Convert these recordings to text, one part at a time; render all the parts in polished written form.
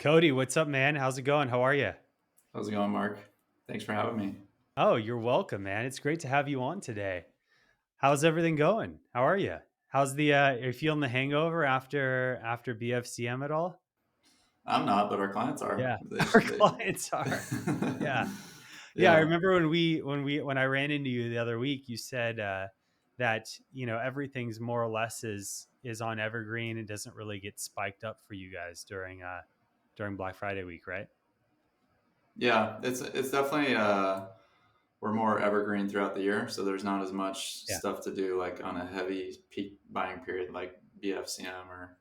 Cody, what's up, man? How's it going? How are you? How's it going, Mark? Thanks for having me. Oh, you're welcome, man. It's great to have you on today. How's everything going? How are you? How's the are you feeling the hangover after BFCM at all? I'm not, but our clients are. Yeah. They, Our they clients are. Yeah. Yeah, I yeah, remember when I ran into you the other week, you said that, everything's more or less is on evergreen and doesn't really get spiked up for you guys during Black Friday week, right? yeah. It's definitely we're more evergreen throughout the year, so there's not as much Yeah, stuff to do like on a heavy peak buying period like BFCM or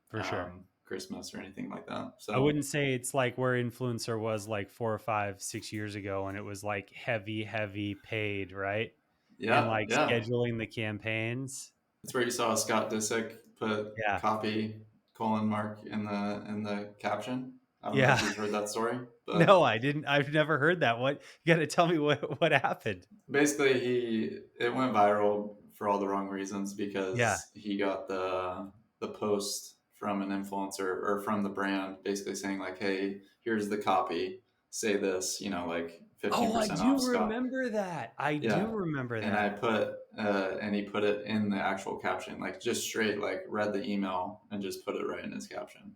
for sure. Christmas or anything like that. I So wouldn't say it's like where influencer was like 4 or 5, 6 years ago, and it was like heavy, heavy paid, right? And yeah, like yeah. scheduling the campaigns. It's where you saw Scott Disick put Yeah. copy colon mark in the caption. I don't know if Yeah. you've heard that story, No, but I didn't. I've never heard that. You got to tell me what happened. basically it went viral for all the wrong reasons Yeah. because he got the post from an influencer or from the brand basically saying like, hey, here's the copy, say this, like Oh, I 15% do off Scott. remember that. I do Yeah. remember And I that. put and he put it in the actual caption, like just straight like read the email and just put it right in his caption type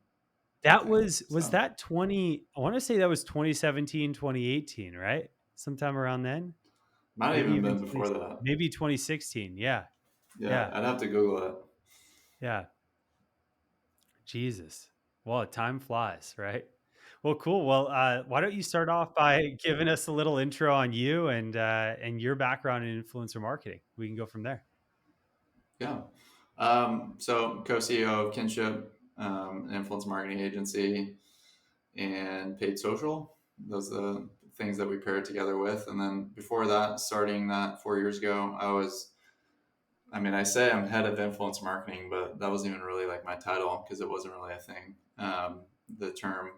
That thing. was So that 20, I want to say that was 2017, 2018, right? Sometime around then. might have Maybe even even been before that. maybe 2016. Yeah. Yeah, Yeah. I'd have to Google it. Yeah. Jesus. Well, time flies, right? Well, cool. Well, why don't you start off by giving us a little intro on you and your background in influencer marketing? We can go from there. Yeah. So co-CEO of Kynship, an influence marketing agency, and paid social. Those are the things that we paired together with. And then before that, starting that 4 years ago, I say I'm head of influence marketing, but that wasn't even really like my title because it wasn't really a thing, the term,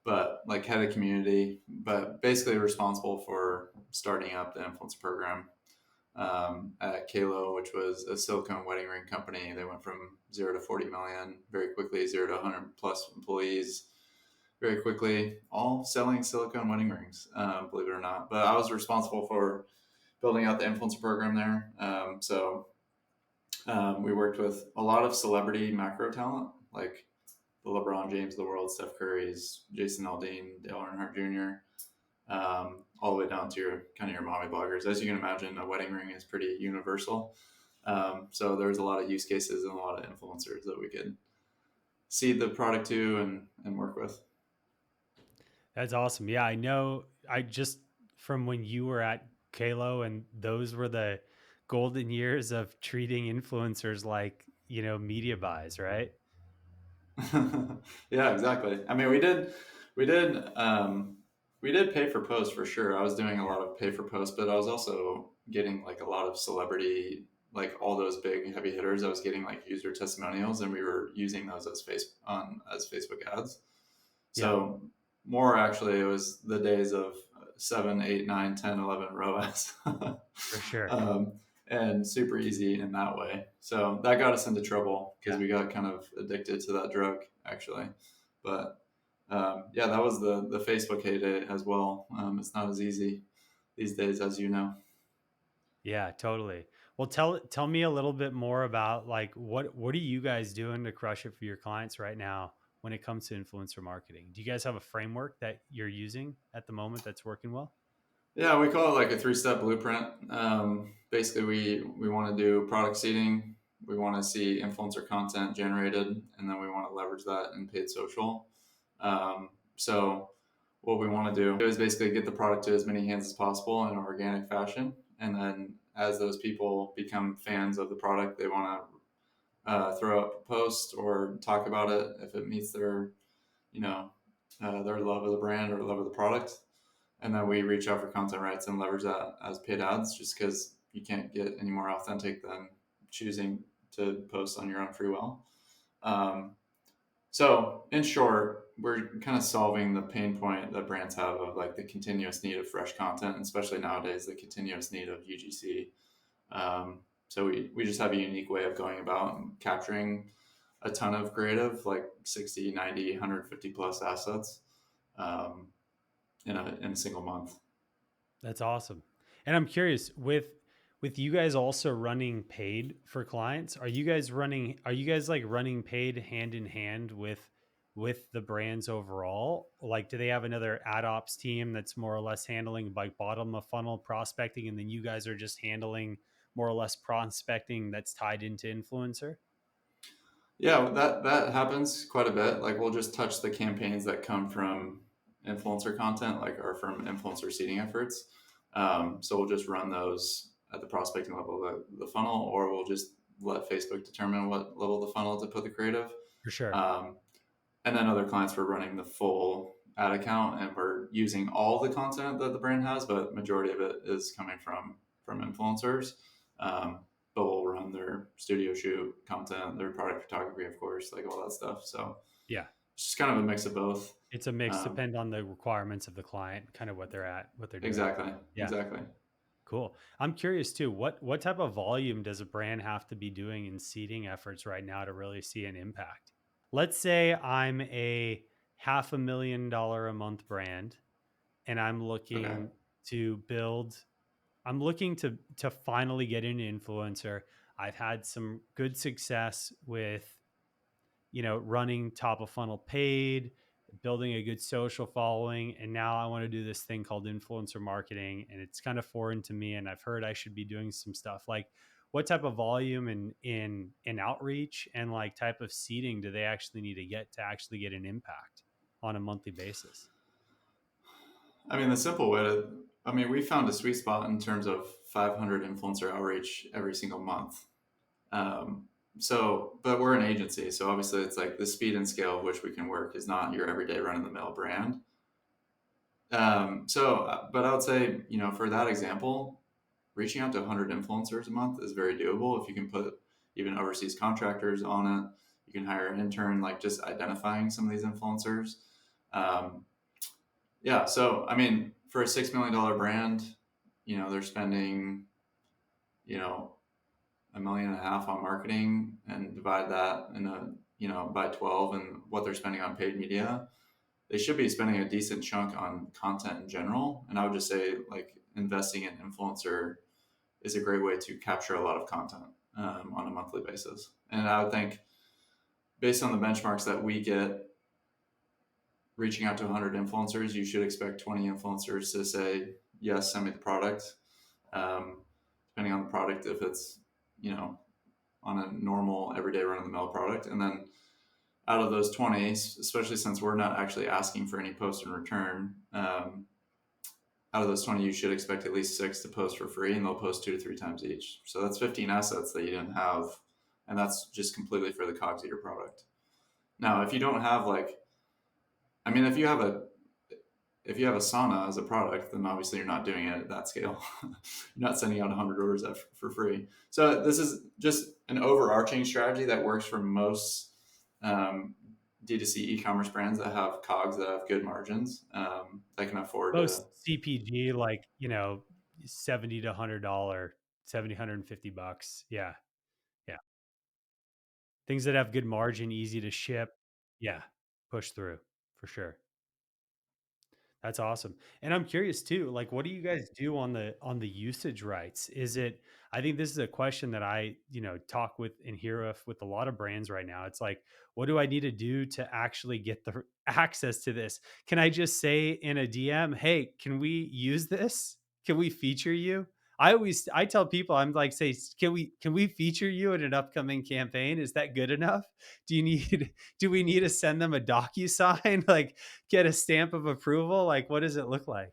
but like head of community, but basically responsible for starting up the influence program at Kalo, which was a silicone wedding ring company. They went from 0 to 40 million very quickly, 0 to 100 plus employees very quickly, all selling silicone wedding rings, believe it or not. But I was responsible for building out the influencer program there. We worked with a lot of celebrity macro talent, like the LeBron James of the world, Steph Curry's, Jason Aldean, Dale Earnhardt Jr., all the way down to your kind of your mommy bloggers. As you can imagine, a wedding ring is pretty universal. So there's a lot of use cases and a lot of influencers that we could seed the product to and work with. That's awesome. Yeah, I know. I just from when you were at Kalo, and those were the golden years of treating influencers like media buys, right? Yeah, exactly. I mean, we did, we did pay for post for sure. I was doing a Yeah. lot of pay for post, but I was also getting like a lot of celebrity, like all those big heavy hitters. I was getting like user testimonials, and we were using those as Facebook ads. Yeah, So more actually, it was the days of 7, 8, 9, 10, 11 ROAS. for sure. um, and super easy in that way. So that got us into trouble because Yeah. we got kind of addicted to that drug actually. But yeah, that was the Facebook heyday as well. It's not as easy these days, as you know. Yeah, totally. Well, tell me a little bit more about like what are you guys doing to crush it for your clients right now when it comes to influencer marketing? Do you guys have a framework that you're using at the moment that's working well? Yeah, we call it like a three-step blueprint. Basically, we want to do product seeding. We want to see influencer content generated, and then we want to leverage that in paid social. So what we want to do is basically get the product to as many hands as possible in an organic fashion, and then as those people become fans of the product, they want to throw up a post or talk about it if it meets you know, their love of the brand or love of the product. And then we reach out for content rights and leverage that as paid ads, just because you can't get any more authentic than choosing to post on your own free will. Um, so in short, we're kind of solving the pain point that brands have of like the continuous need of fresh content, especially nowadays, the continuous need of UGC. So we just have a unique way of going about and capturing a ton of creative, like 60, 90, 150 plus assets um, in a single month. That's awesome. And I'm curious, with you guys also running paid for clients, are you guys like running paid hand in hand with the brands overall? Like do they have another ad ops team that's more or less handling like bottom of funnel prospecting, and then you guys are just handling more or less prospecting that's tied into influencer? Yeah, that happens quite a bit. Like we'll just touch the campaigns that come from influencer content, like or from influencer seeding efforts. So we'll just run those at the prospecting level of the funnel, or we'll just let Facebook determine what level of the funnel to put the creative. For sure. Um, and then other clients were running the full ad account, and we're using all the content that the brand has, but majority of it is coming from influencers. Um, but we'll run their studio shoot content, their product photography, of course, like all that stuff. So Yeah. it's just kind of a mix of both. It's a mix, Um, depend on the requirements of the client, kind of what they're at, what they're doing. exactly, Yeah. exactly. Cool. I'm curious too. What type of volume does a brand have to be doing in seeding efforts right now to really see an impact? Let's say I'm a $500,000 a month brand and Okay. to build I'm looking to finally get an influencer. I've had some good success with running top of funnel paid, building a good social following. And now I want to do this thing called influencer marketing. And it's kind of foreign to me. And I've heard I should be doing some stuff like what type of volume in outreach and like type of seeding do they actually need to get get an impact on a monthly basis? I mean, the simple way to, I mean, we found a sweet spot in terms of 500 influencer outreach every single month. Um, but we're an agency, so obviously it's like the speed and scale of which we can work is not your everyday run of the mill brand. But I would say, for that example, reaching out to 100 influencers a month is very doable. If you can put even overseas contractors on it, you can hire an intern, like just identifying some of these influencers. Um, yeah. So, I mean, for a $6 million brand, they're spending, you know, 1.5 million on marketing and divide that by 12 and what they're spending on paid media, they should be spending a decent chunk on content in general. And I would just say like investing in influencer is a great way to capture a lot of content on a monthly basis. And I would think based on the benchmarks that we get, reaching out to 100 influencers, you should expect 20 influencers to say, yes, send me the product. Um, Depending on the product, if it's, you know, on a normal everyday run of the mill product. And then out of those 20, especially since we're not actually asking for any post in return, out of those 20, you should expect at least 6 to post for free, and they'll post 2 to 3 times each. So that's 15 assets that you didn't have. And that's just completely for the cogs of your product. Now, if you don't have like, I mean, if you have a sauna as a product, then obviously you're not doing it at that scale. You're not sending out 100 orders for free. So this is just an overarching strategy that works for most um, D2C e-commerce brands that have cogs that have good margins that can afford to. Most CPG, like, 70 to $100, 70, $150. Yeah. Yeah. Things that have good margin, easy to ship. Yeah. Push through for sure. That's awesome. And I'm curious too, like what do you guys do on the usage rights? Is it I think this is a question that I, talk with and hear of with a lot of brands right now. It's like, what do I need to do to actually get the access to this? Can I just say in a DM, "Hey, can we use this? Can we feature you?" I tell people I'm like, say, can we feature you in an upcoming campaign? Is that good enough? Do you need do we need to send them a DocuSign? Like get a stamp of approval? Like, what does it look like?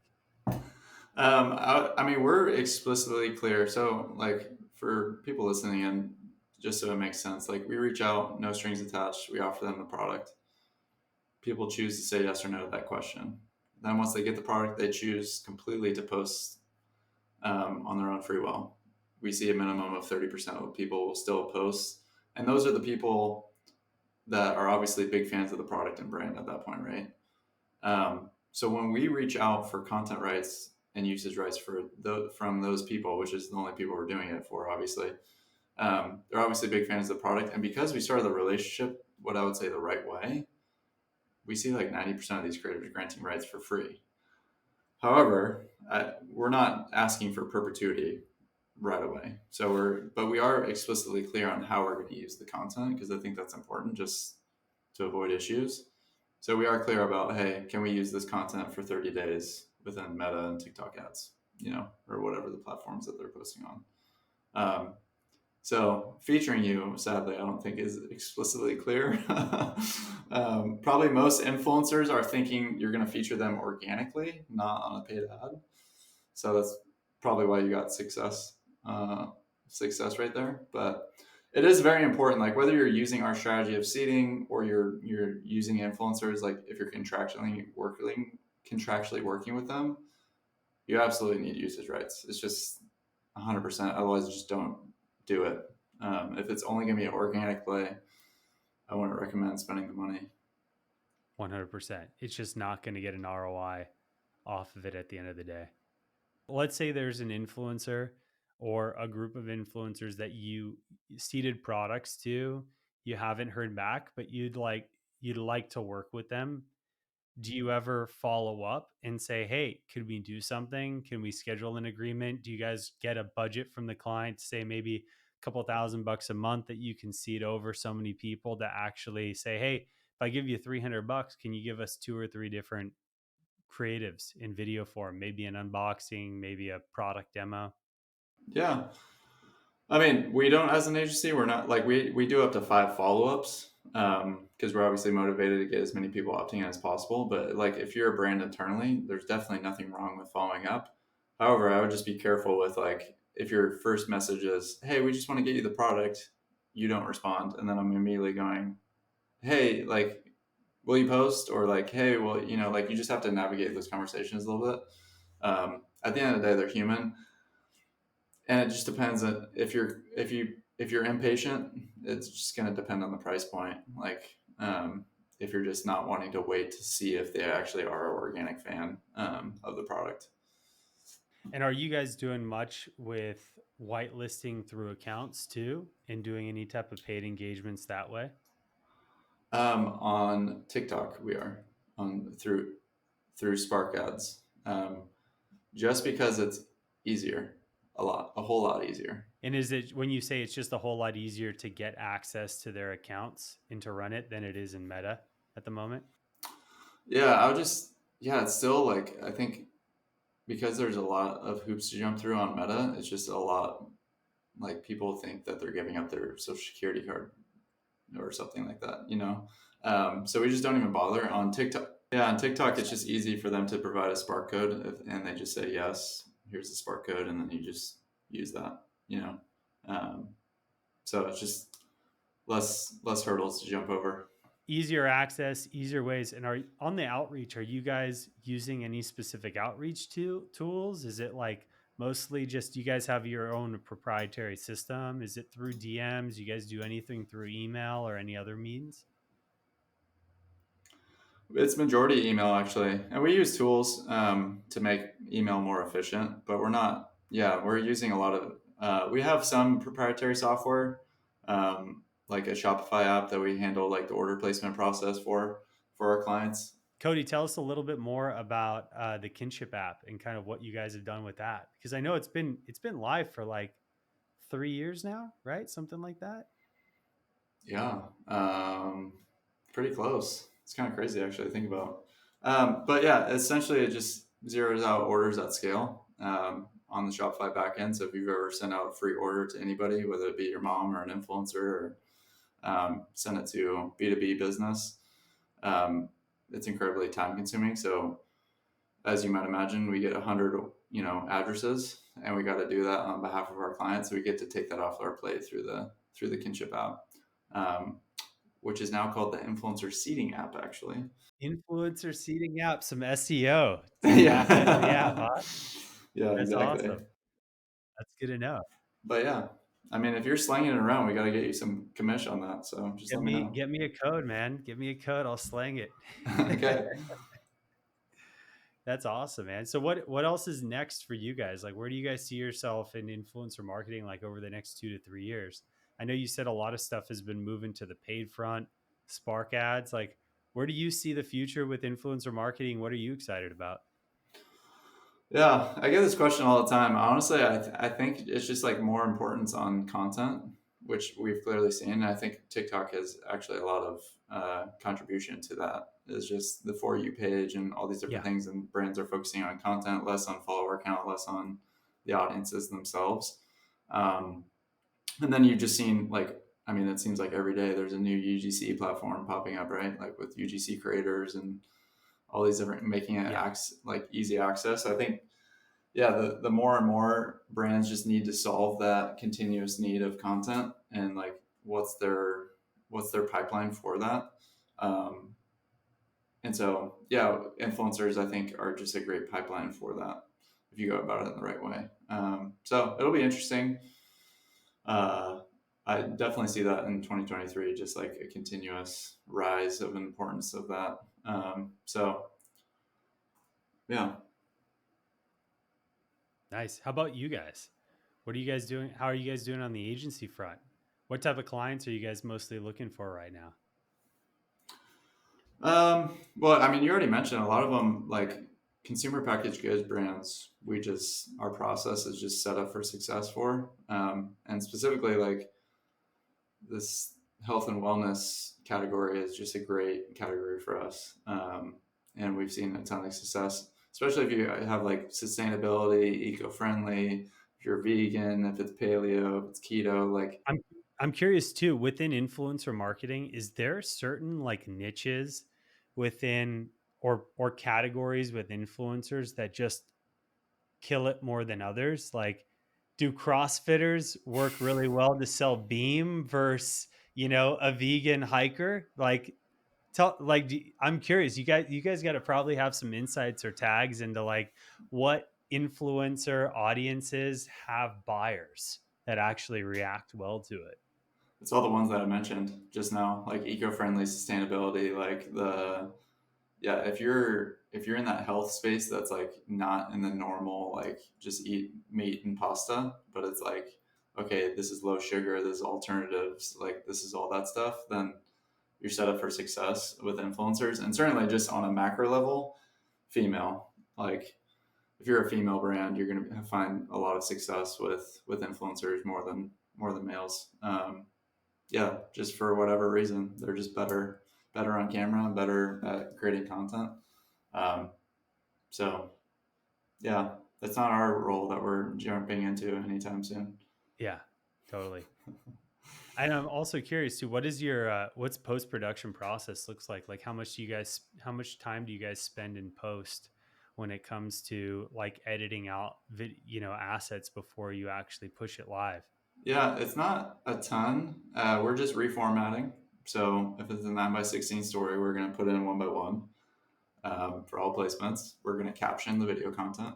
I mean, we're explicitly clear. So, like, for people listening in, just so it makes sense, like, we reach out, no strings attached. We offer them the product. People choose to say yes or no to that question. Then, once they get the product, they choose completely to post on their own free will. We see a minimum of 30% of people will still post. And those are the people that are obviously big fans of the product and brand at that point, right? So when we reach out for content rights and usage rights from those people, which is the only people we're doing it for, obviously, they're obviously big fans of the product. And because we started the relationship what I would say the right way, we see like 90% of these creators granting rights for free. However, we're not asking for perpetuity right away. But we are explicitly clear on how we're going to use the content because I think that's important just to avoid issues. So we are clear about, hey, can we use this content for 30 days within Meta and TikTok ads, or whatever the platforms that they're posting on. So featuring you, sadly, I don't think is explicitly clear. Probably most influencers are thinking you're going to feature them organically, not on a paid ad. So that's probably why you got success right there. But it is very important. Like whether you're using our strategy of seeding or you're using influencers, like if you're contractually working with them, you absolutely need usage rights. It's just 100%. Otherwise, just don't do it. If it's only going to be an organic play, I wouldn't recommend spending the money. 100%. It's just not going to get an ROI off of it at the end of the day. Let's say there's an influencer or a group of influencers that you seeded products to, you haven't heard back, but you'd like to work with them. Do you ever follow up and say, hey, could we do something? Can we schedule an agreement? Do you guys get a budget from the client to say maybe a couple $1,000 a month that you can seed over so many people to actually say, hey, if I give you $300, can you give us 2 or 3 different creatives in video form, maybe an unboxing, maybe a product demo? Yeah. I mean, we don't, as an agency, we're not like, we do up to 5 follow-ups because we're obviously motivated to get as many people opting in as possible. But like, if you're a brand internally, there's definitely nothing wrong with following up. However, I would just be careful with like, if your first message is, hey, we just want to get you the product, you don't respond. And then I'm immediately going, hey, like, will you post? Or like, hey, well, like you just have to navigate those conversations a little bit. At the end of the day, they're human, and it just depends on if you're impatient, it's just going to depend on the price point. Like, if you're just not wanting to wait to see if they actually are an organic fan of the product. And are you guys doing much with whitelisting through accounts too and doing any type of paid engagements that way? On TikTok, we are on through Spark ads, just because it's easier, a whole lot easier. And is it when you say it's just a whole lot easier to get access to their accounts and to run it than it is in Meta at the moment? Yeah, I would just yeah, it's still like I think because there's a lot of hoops to jump through on Meta, it's just a lot like people think that they're giving up their social security card or something like that. So we just don't even bother on TikTok. Yeah, on TikTok, it's just easy for them to provide a Spark code and they just say, yes, here's the Spark code. And then you just use that. Um, so it's just less hurdles to jump over. Easier access, easier ways. And are on the outreach, are you guys using any specific outreach tools? Is it like mostly just you guys have your own proprietary system? Is it through DMs? You guys do anything through email or any other means? It's majority email actually, and we use tools to make email more efficient. But we're not. Yeah, we're using a lot of. We have some proprietary software, like a Shopify app that we handle like the order placement process for our clients. Cody, tell us a little bit more about the Kynship app and kind of what you guys have done with that, because I know it's been live for like 3 years now, right? Something like that. Yeah, pretty close. It's kind of crazy actually to think about. But yeah, essentially it just zeroes out orders at scale on the Shopify backend. So if you've ever sent out a free order to anybody, whether it be your mom or an influencer, or send it to B2B business, um, it's incredibly time consuming. So as you might imagine, we get 100 addresses, and we got to do that on behalf of our clients. So we get to take that off our plate through the Kynship app. Which is now called the Influencer Seeding app, actually. Influencer seeding app, some SEO to the back end of the app, Yeah. huh? Yeah, That's exactly. awesome. That's good to know. But yeah, I mean, if you're slinging it around, we got to get you some commission on that. So just Get let me me know. get me a code, man. Give me a code. I'll slang it. Okay. That's awesome, man. So what else is next for you guys? Like, where do you guys see yourself in influencer marketing like over the next 2 to 3 years? I know you said a lot of stuff has been moving to the paid front. Spark ads? Like, where do you see the future with influencer marketing? What are you excited about? Yeah, I get this question all the time. Honestly, I think it's just like more importance on content, which we've clearly seen. I think TikTok has actually a lot of contribution to that. It's just the For You page and all these different Yeah. things, and brands are focusing on content, less on follower count, less on the audiences themselves. Um, and then you've just seen like, I mean, it seems like every day there's a new UGC platform popping up, right? Like with UGC creators and all these different making it Yeah. like easy access. I think yeah, the more and more brands just need to solve that continuous need of content and like what's their pipeline for that. Um, and so yeah, influencers I think are just a great pipeline for that if you go about it in the right way. So it'll be interesting. Uh, I definitely see that in 2023, just like a continuous rise of importance of that. So yeah. Nice. How about you guys? What are you guys doing? How are you guys doing on the agency front? What type of clients are you guys mostly looking for right now? Well, I mean, you already mentioned a lot of them, like consumer packaged goods brands. We just our process is just set up for success for, and specifically like this health and wellness category is just a great category for us, and we've seen a ton of success, especially if you have like sustainability, eco-friendly. If you're vegan, if it's paleo, if it's keto, like I'm I'm curious too, within influencer marketing, is there certain like niches within or categories with influencers that just kill it more than others? Like, do CrossFitters work really well to sell Beam versus, a vegan hiker? Like, I'm curious. You guys got to probably have some insights or tags into like what influencer audiences have buyers that actually react well to it. it's all the ones that I mentioned just now, like eco-friendly, sustainability, like the yeah, if you're in that health space that's like not in the normal like just eat meat and pasta, but it's like okay, this is low sugar, this is alternatives, like this is all that stuff, then you're set up for success with influencers. And certainly just on a macro level, female, like if you're a female brand, you're going to find a lot of success with influencers more than males. Yeah, just for whatever reason, they're just better on camera, better at creating content. Um, so yeah, that's not our role that we're jumping into anytime soon. Yeah, totally. And I'm also curious too. What is your what's post production process looks like? Like, how much time do you guys spend in post when it comes to like editing out assets before you actually push it live? Yeah, it's not a ton. We're just reformatting. So if it's a 9 by 16 story, we're going to put in one by one for all placements. We're going to caption the video content.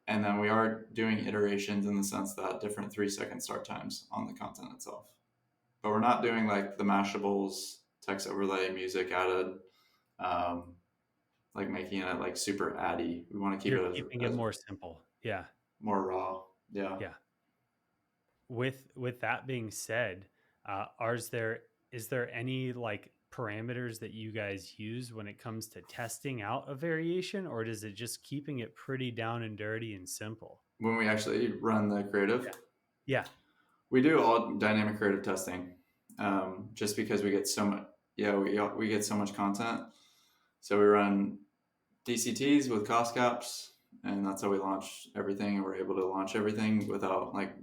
And then we are doing iterations in the sense that different 3 second start times on the content itself. But we're not doing like the mashables, text overlay, music added, um, like making it like super addy. We want to keep You're it keeping it as more simple. Yeah. more raw. Yeah. Yeah. With that being said, is there any like parameters that you guys use when it comes to testing out a variation, or does it just keeping it pretty down and dirty and simple? When we actually run the creative, Yeah. Yeah. we do all dynamic creative testing, just because we get so much. Yeah, we get so much content, so we run DCTs with cost caps, and that's how we launch everything. And we're able to launch everything without like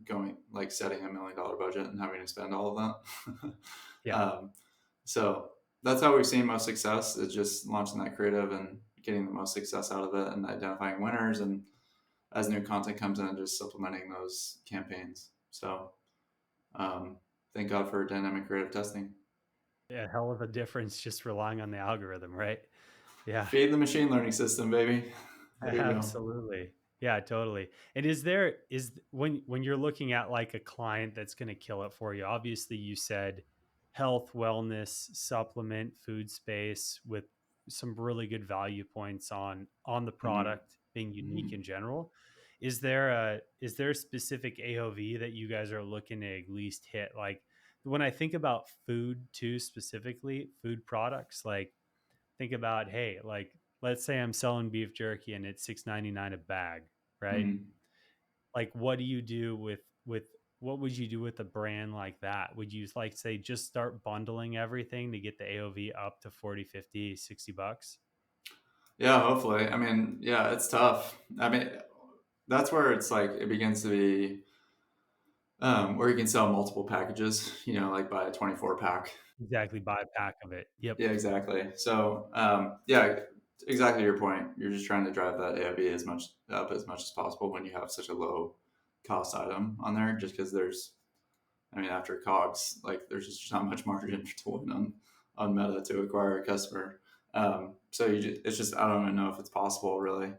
going like setting $1 million budget and having to spend all of that. Yeah. um, so that's how we've seen most success is just launching that creative and getting the most success out of it and identifying winners and as new content comes in, just supplementing those campaigns. So um, thank God for dynamic creative testing. A hell of a difference just relying on the algorithm, right? Yeah. Feed the machine learning system, baby. There you go. Absolutely. Yeah, totally. And when you're looking at like a client that's going to kill it for you, obviously you said health, wellness, supplement, food space with some really good value points on the Mm-hmm. product being unique in general. Is there a specific AOV that you guys are looking to at least hit? Like when I think about food too, specifically food products, like think about, hey, like let's say I'm selling beef jerky and it's 6.99 a bag, right? Mm. Like what do you do with what would you do with a brand like that? Would you like say just start bundling everything to get the AOV up to 40, 50, $60? Yeah, hopefully. I mean, yeah, it's tough. I mean, that's where it's like it begins to be where you can sell multiple packages, like buy a 24 pack. Exactly, buy a pack of it. Yep. Yeah, exactly. So, yeah, exactly your point. You're just trying to drive that AOV as much as possible when you have such a low cost item on there, just because I mean, after COGS, like there's just not much margin to win on Meta to acquire a customer. So it's just, I don't even know if it's possible really.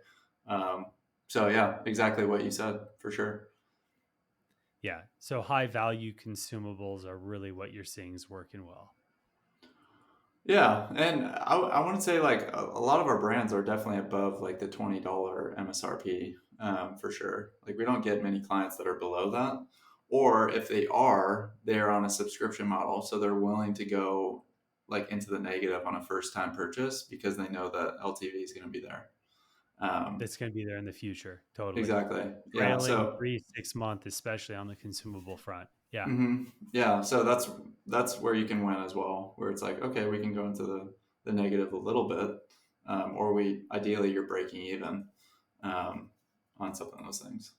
Um, so yeah, exactly what you said for sure. Yeah. So high value consumables are really what you're seeing is working well. Yeah, and I want to say like a lot of our brands are definitely above like the $20 MSRP, for sure. Like we don't get many clients that are below that, or if they are, they're on a subscription model, so they're willing to go like into the negative on a first time purchase because they know that LTV is going to be there. Um, That's going to be there in the future. Totally. exactly. Yeah. Trailing So 3 6 month, especially on the consumable front. Yeah. yeah, so that's where you can win as well, where it's like, okay, we can go into the negative a little bit, or we ideally you're breaking even um, on something of those things.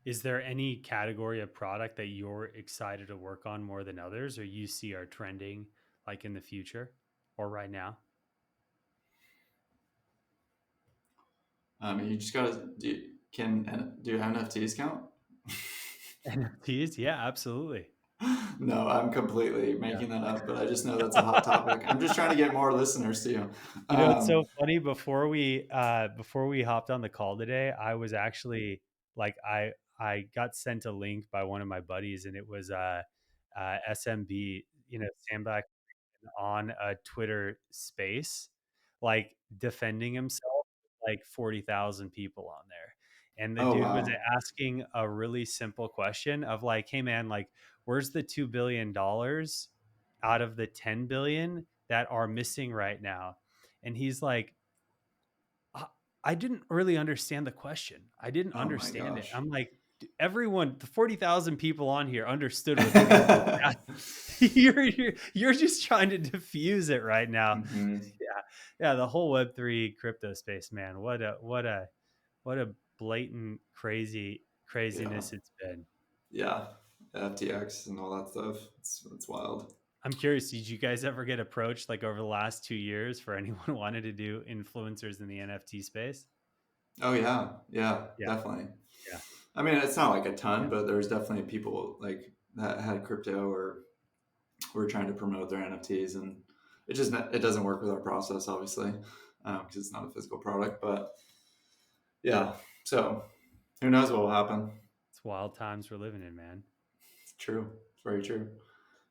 Is there any category of product that you're excited to work on more than others or you see are trending like in the future or right now? You just gotta do NFTs count? NFTs? Yeah, absolutely. No, I'm completely Yeah. making that up, but I just know that's a hot topic. I'm just trying to get more listeners to you. You know, it's so Um, funny. Before we hopped on the call today, I was actually like I got sent a link by one of my buddies, and it was SMB, Sandback on a Twitter space, like defending himself, with, like 40,000 people on there. And the oh dude was wow, asking a really simple question of like, hey man, like, where's the $2 billion out of the 10 billion that are missing right now? And he's like, I I didn't really understand the question. I didn't oh my understand it. gosh. I'm like, everyone, the 40,000 people on here understood what the dude was asking. You're just trying to diffuse it right now. hmm Yeah. Yeah. The whole Web3 crypto space, man. What a blatant Yeah, craziness it's been. yeah, FTX and all that stuff. It's wild. I'm curious, did you guys ever get approached like over the last 2 years for anyone wanted to do influencers in the NFT space? Oh yeah, yeah, Yeah. definitely. Yeah. I mean, it's not like a ton, Yeah. but there's definitely people like that had crypto or were trying to promote their NFTs, and it doesn't work with our process, obviously, because it's not a physical product. But yeah, so who knows what will happen? It's wild times we're living in, man. It's true. It's very true.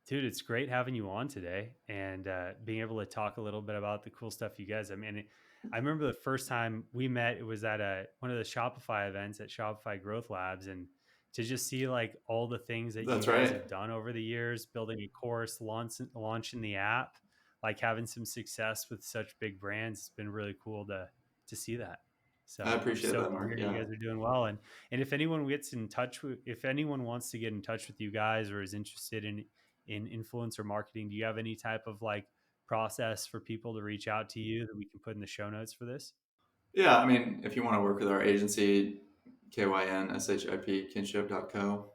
Dude, it's great having you on today and being able to talk a little bit about the cool stuff you guys. I mean, I remember the first time we met, it was at one of the Shopify events at Shopify Growth Labs. And to just see like all the things that you That's guys right. have done over the years, building a course, launching the app, like having some success with such big brands, it's been really cool to see that. I So I'm appreciate that, stoked to Mark. hear you Yeah. guys are doing well. And if anyone wants to get in touch with you guys or is interested in influencer marketing, do you have any type of like process for people to reach out to you that we can put in the show notes for this? Yeah. I mean, if you want to work with our agency, KYNSHIP, kinship.co.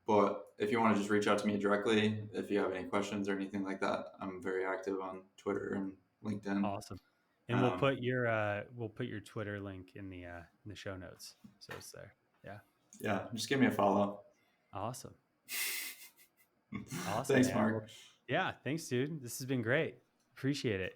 But if you want to just reach out to me directly, if you have any questions or anything like that, I'm very active on Twitter and LinkedIn. Awesome. And Um, we'll put your Twitter link in the show notes. So it's there. Yeah. yeah, just give me a follow. Awesome. Awesome, Thanks, man. Well, Mark. yeah, thanks, dude. This has been great. Appreciate it.